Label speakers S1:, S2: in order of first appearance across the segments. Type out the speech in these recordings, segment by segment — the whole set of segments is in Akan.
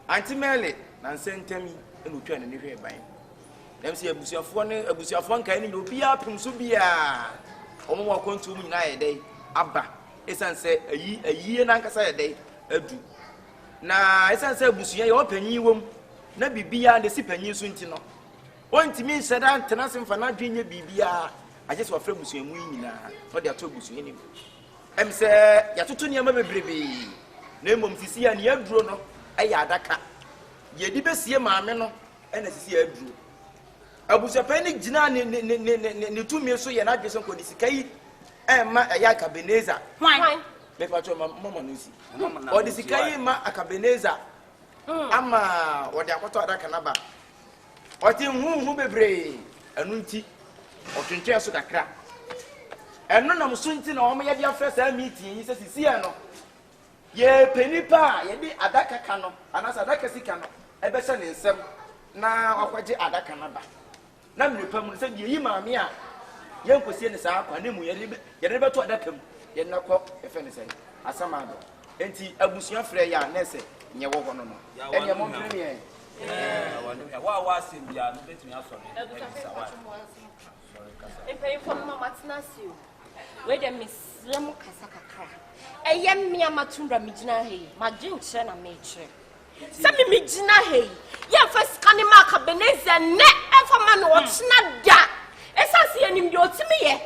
S1: Auntie Melly, Nansentemi, and Lucan and Niver Bank. Them say Abusua can you be up from Subia? Omo walk to me a day, Abba. Esan say a year and a day, a do. Na Esan say Busia, open you womb, Nabi Bia and the Sip and you soon to know. One to me said, Aunt Tenassim for not being a Bibia. I just want friends in Winna for their two Busu. Say, Yatutunia baby. Name of Sisia and Yabruno. Ayadaka. Ye dibesi maame no ena sisi adru. Abusua pani gina ne tumi so ye na adwesen ko disikai ma Akabenezer. Hwan? Me pacho mama no si. O disikai ma Akabenezer. Ama wo de akoto adaka na ba. O ti hu bebre anu nti o twentwe so kakra. Eno nam so nti na o me ye dia frɛ sa meeting yi se sisi no. Ye penipa ye di adaka kano anasa adaka sika no ebe se ne nsem na akwaje adaka na ba na mrepa mu se ye yi maame a ye nkosie ne saa akwa ne mu ye de beto adaka mu ye nakọ efe ne se asama do enti abusua frɛ ya na se nye wo ho no no ene mo mpre ne wa sim bia no betumi asori e pay for mama tinasio we dem misrem kasa kakra eyem me amatumra migina he magin na meche se me migina he ye first kan ma Akabenezer ne efa ma no otena da esanse anim de otimi ye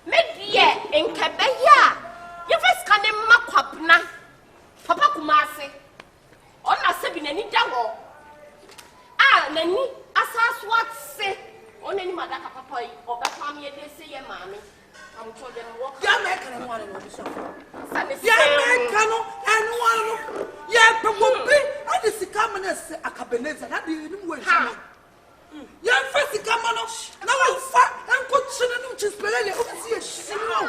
S1: me die enkabe ya ye first kan ma kwapna papa Kumasi ona se bi nani da ho nani asaso atse ona ni madaka papa yi obefa me ye de se ye maame I'm told them walk. Ya make no one no be so. Ya make no anyone. Ya probably and the sikamaness Akabenezer na di nim we so. Ya first sikamano na we fa en ko chine no chispelele o si e shino.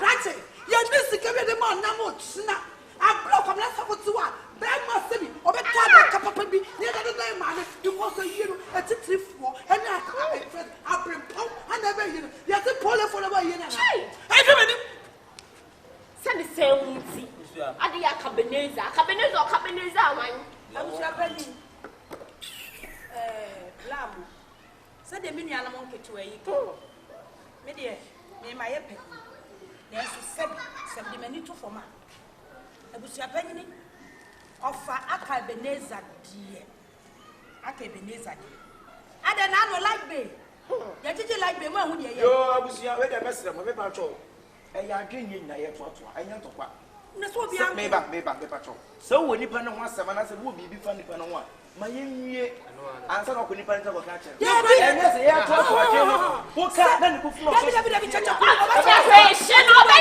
S1: Right. Ya ni sikabe de man na mo china. A block of last of to one. Be must be obeto adaka papa bi ni da da man because a year a 34 and I bring pump and never you ya the pole for about you. Send the same thing. Adi Akabenezer man. Abusua pani. Lam. Said the mini alamon ketu e yiko. Me de me my pe. Na so said the many to for ma. Abusua pani offer Akabenezer die. Akabenezer. Ada na no like be. Ya titi like be ma hu de ye. Yo abusua we dey message mo be pa cho. E ya adwenye na ye toto. Anya ntokwa. Na so bia me ba cho. So wo nipa no ho asema na se wo bibi fa nipa no ho a. Ma ye nwie. Ansa na ko nipa nta ko ka che. Ya na se ya toto wa che no. Wo ka na ni ku flo. Dabi chacha ku. She no be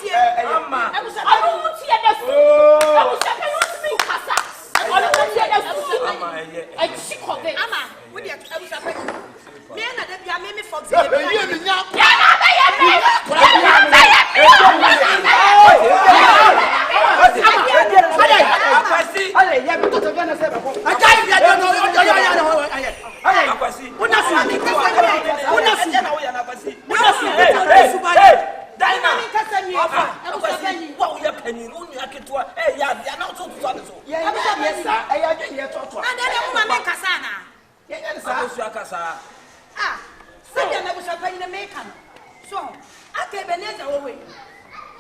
S1: ye. Mama. Abu muti ya da su. Abu chacha no ti kasa. Abu muti ya da su. Mama ye. I chiko be. Mama, wo dey abu chacha. Me na da bia me for say. Ya na be ye me. Akabenezer away.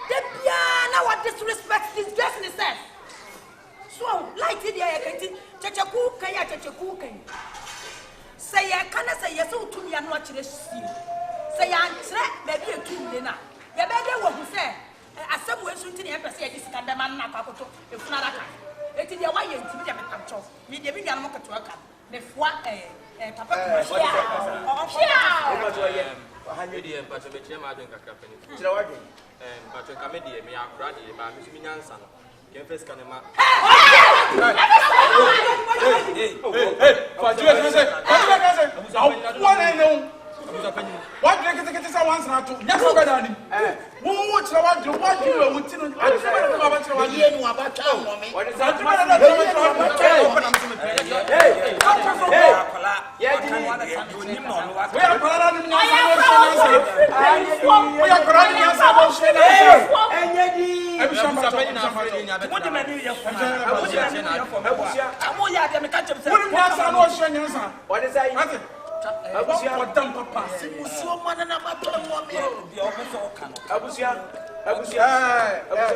S1: The piano what disrespect is just necessary. So, like it, Chachaku, Kaya, Chachaku, say, I can't say yes to me and watch this.
S2: say answer maybe a 2 dinner. The better what you say. I said we should in embassy this can the man not to if not a it is your way to be a control. Me the big animal to work. The foie papa.
S3: Handed but a bit of my drink a company. But a comedy, me are crowded by Miss Minansan. Your first canema.
S4: What I know. What drink is it? Once not to never go down. Who watch the one to what you are with? I don't know about town. What is that? What is that? Abusua madam papa simusuo mana na matom wo me bi obeso ka no abusua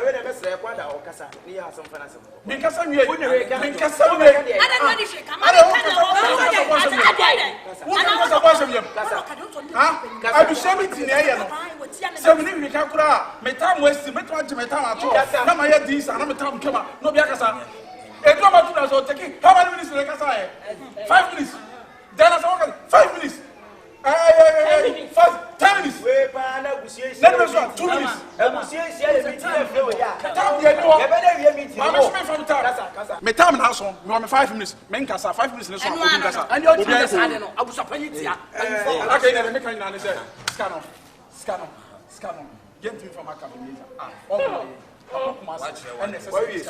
S4: we na mesre kwanda okasa ni ya asomfa na sem mi kasa nwe ada no ni sheka ma ka na abusua mi tini aye no sem ni mi ka kura metam wesi metam age metam ato na ma ya dis ana metam kema no bi akasa e do ma tu na so take how many minutes le kasa 5 minutes. Then I said, 5 minutes. 10 minutes. Let me show 2 minutes. Me time now so. Me 5 minutes. Me nkasa 5 minutes ne so. Obi nkasa. And you dey no. Abusua panyitia. Okay, na me kan na say. Scan on. Get me from Akabenezer. Oh. Kumasi. And necessary.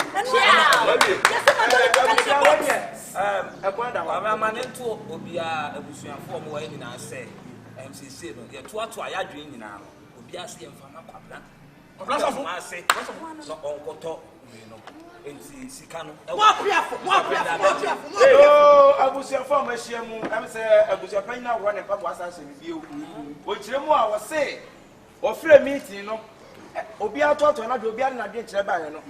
S5: Amanento obia abusuafo mo wa nyina se MCC no ye to ato ayadwen nyina obia se mfama kwabla
S4: Obrasafo
S5: ase no onkoto no enti sika no
S2: mo apiafo
S1: abusuafo ma hia mu am se abusuafa nyina wo ne papa asase bi o kire mu a wo se o frɛ meeting no obia to na de obia na de kire ba ye no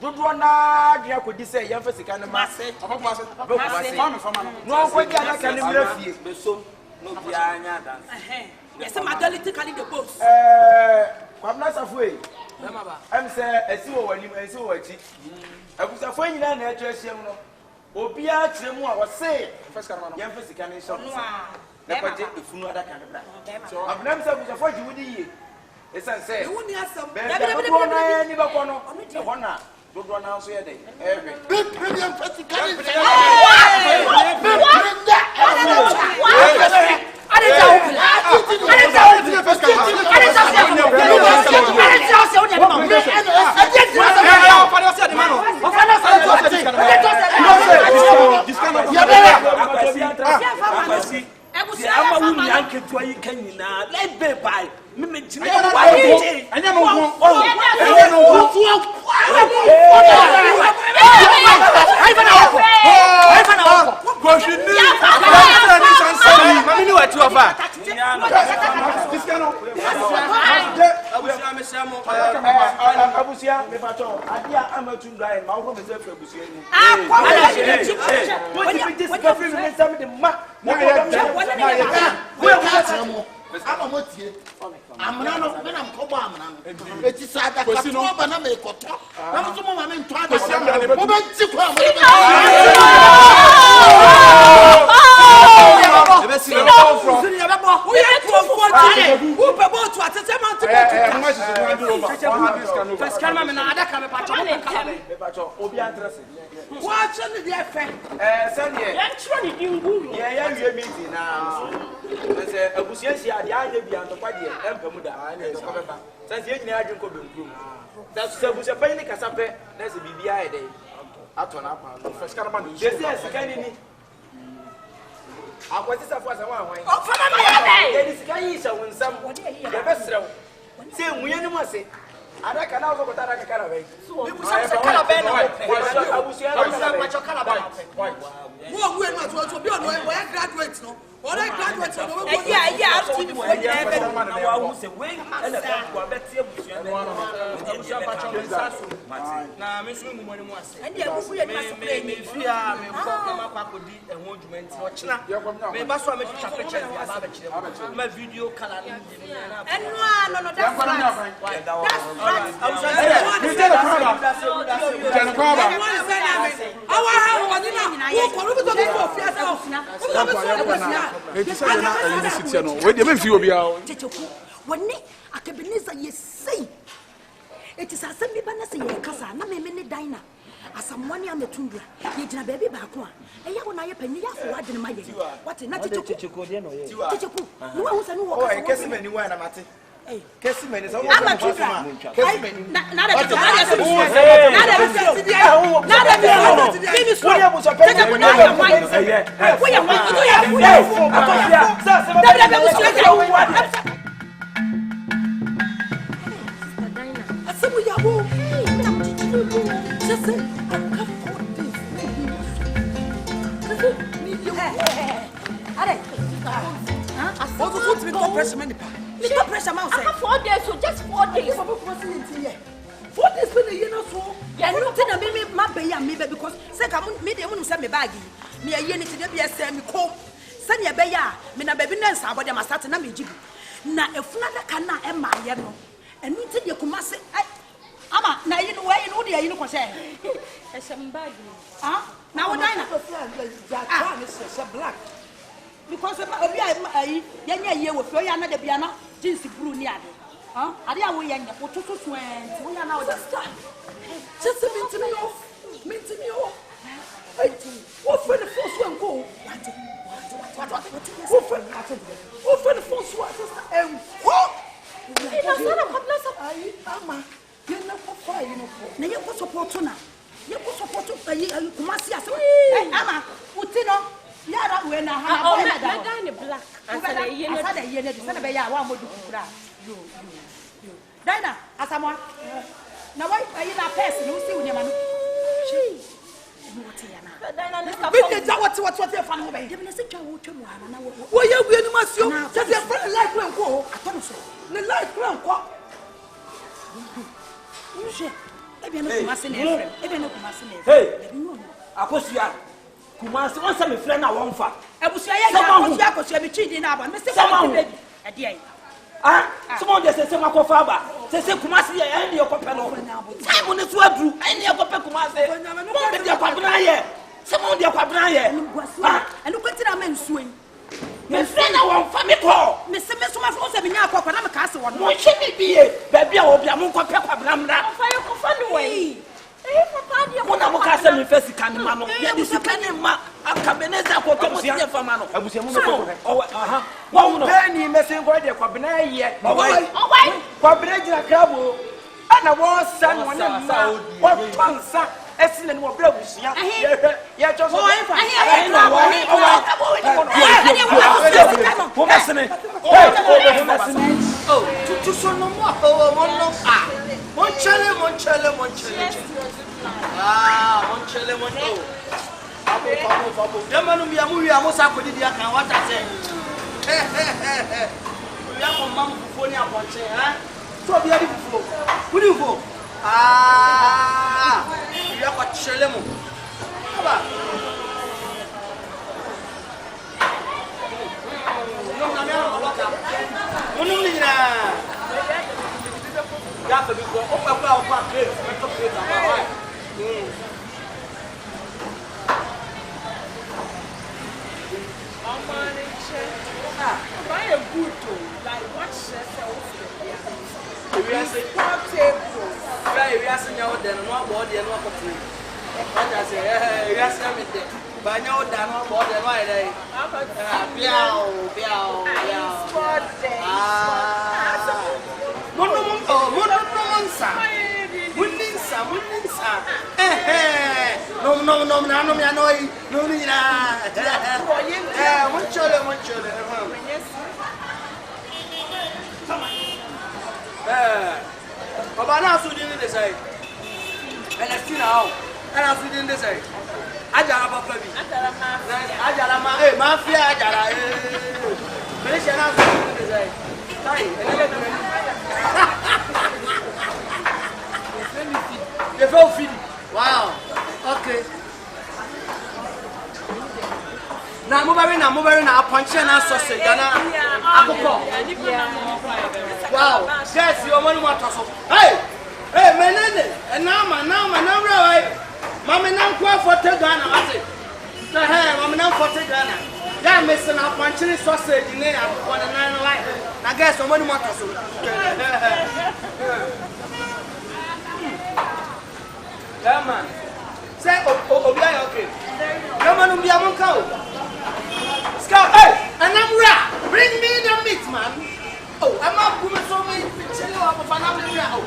S1: dodo na de akodi se ye mfa sika no ma se no ko dia na kan mra fie
S5: beso no bia nya dance
S2: yes madality carry the boss
S1: kwabna safue
S5: mama ba
S1: am se esi wo wani esi wo wachi abusafo nyina na eto ahiem no obia kire mu a wo se ye mfa sika no so na ko je efunu adaka no bra abnam se abusafo ji wudi ye esan se
S2: woni asam
S1: dodo na ni ba kono e hona dodo na so ye dey
S6: premium practically
S1: Abusua me bato adia amatu ndai ma wo me se fra abusua ni what if this coffee me some the ma
S6: ama motie amna no me na mkobo amna no eti sada ka to ba na me koto na mo mo ma me nto ada mo be ti kwa mo
S1: akwati safo asawa anwan o fama ma ya dai ye disika yi sha wonsam ye besrew se enwuye ni mo se adaka na ozo kota adaka kala bai bi bu sa kala bai na abusua na kwa kala bai wo wu enu atu bi ono e graduate no
S2: What I graduate from the
S5: yeah, I've seen before. Now I will say, wait, and the back, bet you, now, Miss Room, when you want to say, and yeah, we may me fear, me come up with the movement, watch now. Maybe that's why I make my video color. And no, that's right.
S2: When Akabenezer ye say it is a semi banana say casa, na me diner. As someone am a tundra, ye did a baby back one. And you want a penny for what in my day. What not to Chichu? No one was a new one. I guess many one am at it. Kessimeni is almost a children. Kessimeni. Not Mr. Pressure Mouse. 4 days, so just 4 days. 4 days for the year or so. Yeah, no, tell me, my baby, and maybe because second, me, they won't send me baggy. Me a unit to the BSM, comb. Send your baby, me na baby, nurse, about them, I start to name you. Now, if not, cannot am my yellow. And you tell you, Kumasi, Ama, now you know where you know the you say. It's some baggy. Ah, now I know. Black. Because I year with another piano, Jinsi Bruniad. Huh? I didn't wait and put 2 20. We are now just a minute to me off. What for the first one go? What for the first one? And what? It was not a couple of Ama. You know for fire, you know. Now you put support to now. You put support to Kumasi. Ama, Utino. Yara when I have a black. I said a year, one would do. Dinah, as someone. Now, why are you not person who see when you're what's your fun away? Give me a sick child. Why are we in my just a friend like one go? I thought so. The light ground walk. Hey, Akosua. Kumasi, once I'm a friend, I won't fight. Abusua, I'm cheating now, but Mr. Baby, a dear. Ah, someone just says, Mako Faba, says Kumasi, and your company. Simon is what drew, and your company Kumasi, your Pabraya. Someone your Pabraya, and look at the men swing. My friend, I won't find me call. Mr. Messuma was a Minako, and I'm a castle. What should it be? Baby, I will be a monk of Pepper Blamra. Fire for fun away. When I'm a castle in Fessi Canimano, this is Akabenezer for Kumasi for Mano. Abusua, one penny messing for the Akabenezer yet. Oh, why? Akabenezer Crabo, and I was son one of what Pansa, excellent more blows. Yeah, just
S5: Ajara papa bi. Ajara ma mafia ajara Malaysia na so dey say. Tai, they feel feed. Wow. Okay. Na mobile na punch na sausage na akoko. Wow. Yes, you money want to. Hey, menene. Na right. Mama na kwa for te Ghana ate. Na mama na for te Ghana. Ya missing na punch sausage ni akoko na nine line. Na guess you money want to. Yeah man. Say Obiya okay. Yeah man Obiya mon ka o. Scout, hey, and I'm rap. Bring me the meat, man. Oh, I'm not going to so many chill up of an hour. Oh,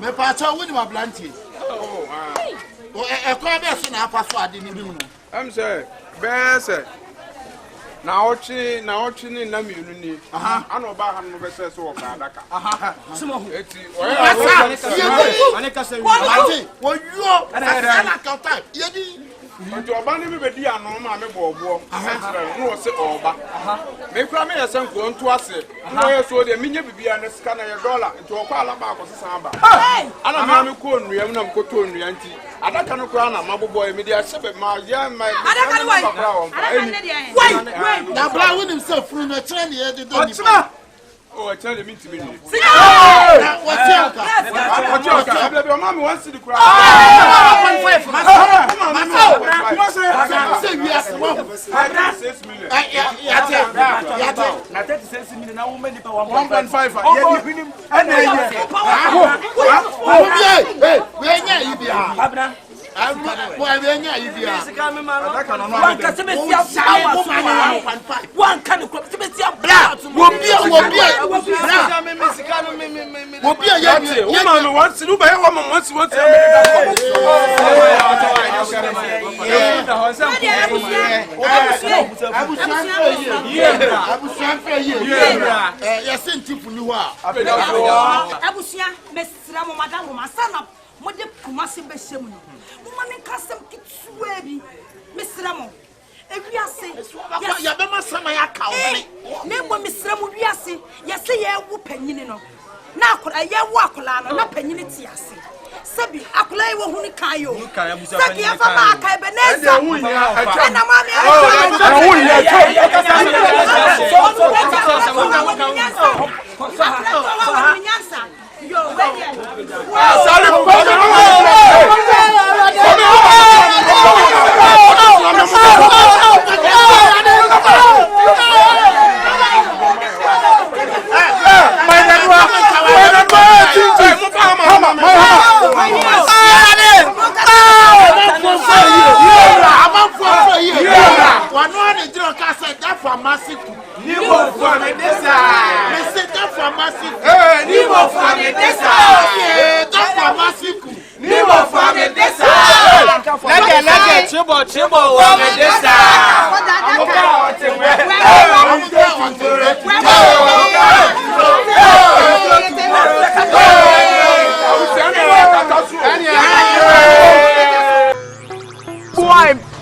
S6: me pacha woni ma blantie e kwa be so na afa so ade ni bi mu
S7: am say be na ochi ni na mienu ni ana oba ha no be say so o ka adaka
S5: sumo
S7: eti
S6: wo yo ana ka ta yedi
S7: Ojo oba ni be di ano ma me bobo ahasra no se oba me kura me yesen ko ntu ase no ye so de menye bibia na sika na ye dollar nti okwa ala ba ko sesa ba ana me ko nnuam na ko to nnua nti adaka no kura na mabobo e me di ase be ma ya ma
S2: adaka no wai
S6: na bra won himself furu no kire ne ye de do ni
S7: oh I tell you me to me
S6: what's your
S7: your mommy wants to cry
S6: 1.5 say we are 6 million
S1: na 36 million na woman nipa
S7: 1.5
S6: we nya ibia abna boy we nya ibia
S5: one can see me one can see me black
S2: ewiase
S6: ya be ma sama ya ka woni
S2: na mo misra mu wiase yese ye wo panyini no na akora ye wo akola no na panyini ti ase sabi akola ye wo huni kan yo sabi ya fa ma Akabenezer na ma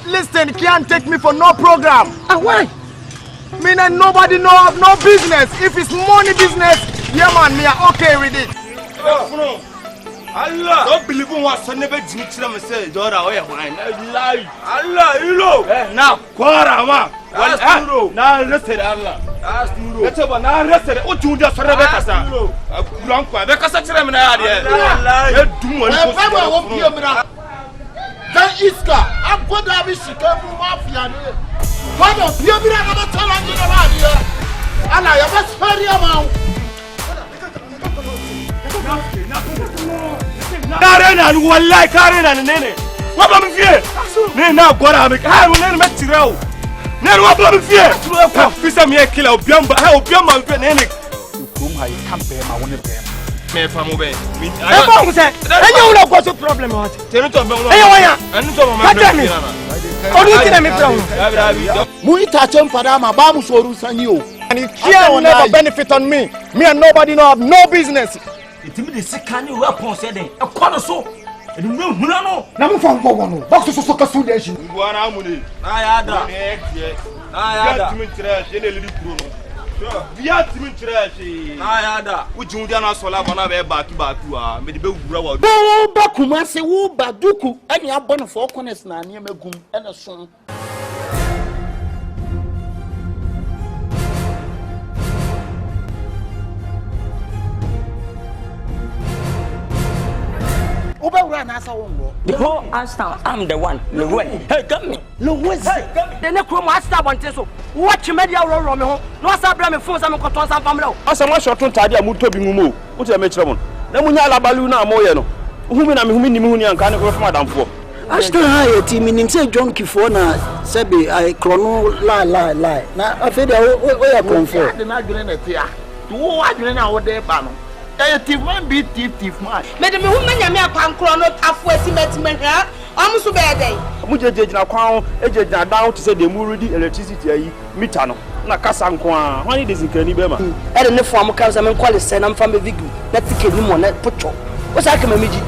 S8: Listen, can't take me for no program.
S6: Why?
S8: Me and nobody know of no business. If it's money business, yeah man, me are okay with it.
S9: Allah, don't believe in what son never did to say, Dora, where wine. Allah, you know. Now, Quara, well, now rested Allah. Let's have an arrested. What you just Rebecca, Blanca, because I tell him now.
S6: Dan iska agoda bi shika mu mafia ne father bia bi na ba tala ngi na ba dia ala ya ba spari ama
S9: Karena wallahi karena nene wa ba mfie ne na agora me ha ne me tirao ne wa ba mfie ka fisa me kila obiamba ha obiamba mfie nene kum ha kampe ma woni be me fa mo be mi
S8: e ba ko se enye una go so problem what
S9: tenu to be
S8: enye wanya
S9: anu to ma be
S8: onu kina me problem
S6: mu ita chempada ma ba mu so ru sanyi o
S8: and it can never benefit on me and nobody know have no business
S5: itimi de sika ni weapon se den e ko no so e dum huna no
S8: na mo fa ngwo no box so ka so de shi
S9: ngwa na amune
S5: na ya da
S9: na ya da timi tire je ne lili kuro no via timi tire shi
S5: na ya da
S9: ujun dia na sola bana be baaki a me de be wura wa
S6: wo ba Kumasi wo ba duku ani abon for corners na ne magum ene so
S5: the whole Ashtown, I'm the one. Hey, come me.
S8: Then the crew must stop on so watch media roll me home. No sabra me phone some control some family.
S9: asa ma short on tade amuto bi ngumo wo te me kire mo na munya alabalu na amoye no humi na me humi ni me huni anka ne ko from adamfo
S10: Ashtown high team nim say junkie for na sebi I chrono lie na afede o ya confirm
S6: de na adwene na tia to wo adwene na wo de ba no thief man be thief man
S2: me de me hu manya me akwankro no afo asimetime hwa amusu be dey
S9: mu jejejina kwan ejejina down to say the mu ready electricity ayi meter no na kasa nko a hwani de zinkani be ma
S10: e de ne fo am kan say me call say na mfa me vigu na ticket ni mo na pocho wo say aka mamiji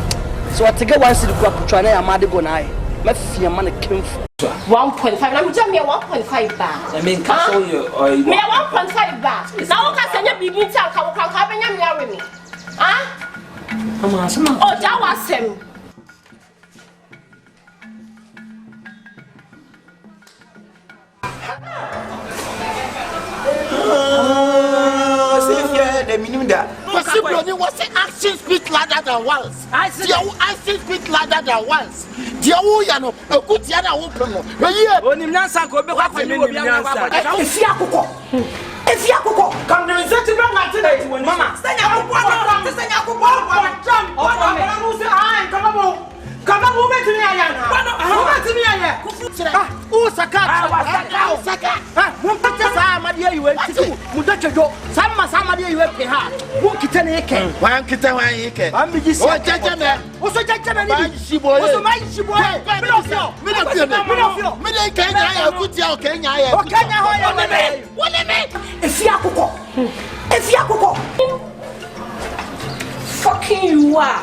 S10: so atege one city kwa pocho na ya made go na ai ma fia ma na kemfu
S11: 1.5 na me jam me 1.5 ba
S5: I mean ka so you
S11: me 1.5 ba na wo ka sanya bibi ti aka wo ka benya me awe me ah
S10: ama asema
S11: oh ja wasem
S1: the minimum that
S6: was action speak louder than words. Action speak louder than words. Dia wo ya no ekutia na wo pem no. Ye
S5: onim nansa ko be kwa kwani obi nansa
S2: efi akoko
S5: come the settlement na today mama
S2: senya akoko jam
S5: ona no say ai kama mo betimi aya na mo betimi aya
S6: o saka mo pete sa amade ayiwe tiki mo dachojo sama amade ayiwe pe ha mo kite ne yeke wan kite wan yeke am bi ji o jeje me ni shiboye o so man shiboye me no fio me dey kenya ya kutia o kenya ho ya
S2: me efi akoko
S11: fucking you are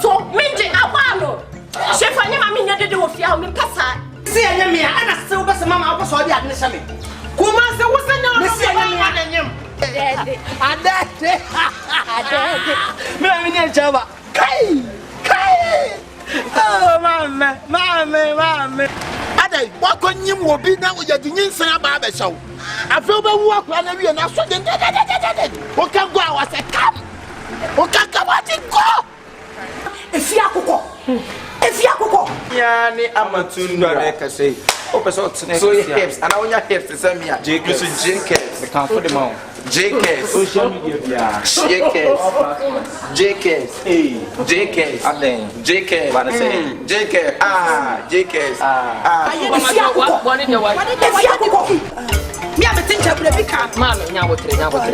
S11: so minje awalo shefa nyama minya dede wo fia me pasa
S6: See a yammy, and I still was a mamma, I was already at the summit. Kumasi was a young man. And that, Java. Oh, mamma.
S12: Ade, what can you will be now with your Dinin Barber show? I feel the walk when I read and I saw them. What can go? I said, come. What can come out and go?
S6: If you are
S4: Yani amatunda reka say. Open so hips and all your hips to send me a JKs. The council the mount. JKs. Social media. JKs. JKs. And then JKs. What I say? JKs. JKs.
S2: One in your wife. Me have a thing to be car. Mammy, now what? Now what?